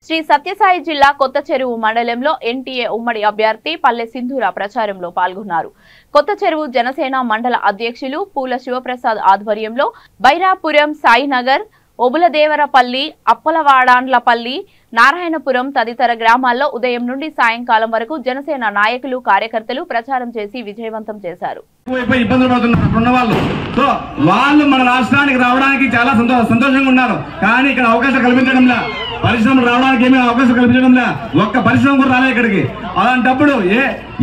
శ్రీ సత్యసాయి జిల్లా కొత్త చెరువు మండలంలో ఎన్టీఏ ఉమ్మడి అభ్యర్థి పల్లె సింధూర ప్రచారంలో పాల్గొన్నారు. కొత్త చెరువు జనసేన మండల అధ్యక్షులు పూల శివప్రసాద్ ఆధ్వర్యంలో బైరాపురం, సాయినగర్, ఒబులదేవరపల్లి, అప్పలవాడాండ్లపల్లి, నారాయణపురం తదితర గ్రామాల్లో ఉదయం నుండి సాయంకాలం వరకు జనసేన నాయకులు, కార్యకర్తలు ప్రచారం చేసి విజయవంతం చేశారు. వాళ్ళు మన రాష్ట్రానికి రావడానికి చాలా సంతోషంగా ఉన్నారు. కానీ ఇక్కడ అవకాశం కల్పించడంలా, పరిశ్రమలు రావడానికి ఏమీ అవకాశం కల్పించడంలా, ఒక్క పరిశ్రమ కూడా రాలే ఇక్కడికి. అలాంటప్పుడు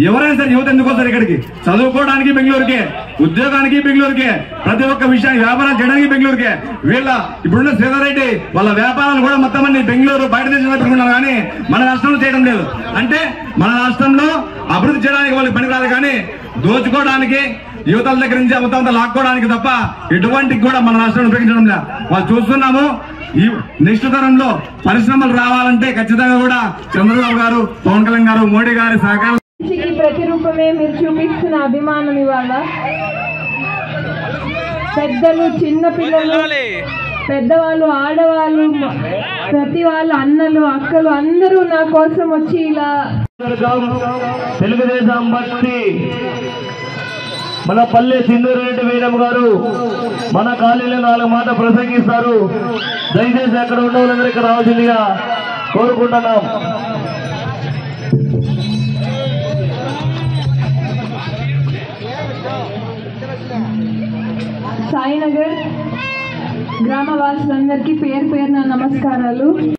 ఎవరైనా సరే యువత ఎందుకు వస్తారు ఇక్కడికి? చదువుకోవడానికి బెంగళూరుకే, ఉద్యోగానికి బెంగళూరుకే, ప్రతి ఒక్క విషయాన్ని వ్యాపారం చేయడానికి బెంగళూరుకే. వీళ్ళ ఇప్పుడున్న శ్రీధర్రెడ్డి వాళ్ళ వ్యాపారాలు కూడా మొత్తం అన్ని బెంగళూరు, బయట దేశంలో పెట్టుకున్నారు. కానీ మన రాష్ట్రంలో చేయడం లేదు. అంటే మన రాష్ట్రంలో అభివృద్ధి చేయడానికి వాళ్ళకి పనికిరాదు, కానీ దోచుకోవడానికి, యువతల దగ్గర నుంచి మొత్తం లాక్కోవడానికి తప్ప ఎటువంటి కూడా మన రాష్ట్రంలో ఉపయోగించడం లేదు. వాళ్ళు చూస్తున్నాము. ఈ నెక్స్ట్ తరంలో పరిశ్రమలు రావాలంటే ఖచ్చితంగా కూడా చంద్రబాబు గారు, పవన్ కళ్యాణ్ గారు, మోడీ గారి సహకారం. ప్రతిరూపమే మీరు చూపిస్తున్న అభిమానం. ఇవాళ పెద్దలు, చిన్న పిల్లలు, పెద్దవాళ్ళు, ఆడవాళ్ళు, ప్రతి వాళ్ళు, అన్నలు, అక్కలు అందరూ నా కోసం వచ్చి ఇలా తెలుగుదేశం భక్తి మన పల్లె సింధూరెడ్డి మేడం గారు మన కాలనీలో 4 మాట ప్రసంగిస్తారు. దయచేసి అక్కడ ఉన్న వాళ్ళందరూ ఇక్కడ రావాల్సిందిగా కోరుకుంటున్నాం. సాయినగర్ గ్రామవాసులందరికీ పేరు పేరున నమస్కారాలు.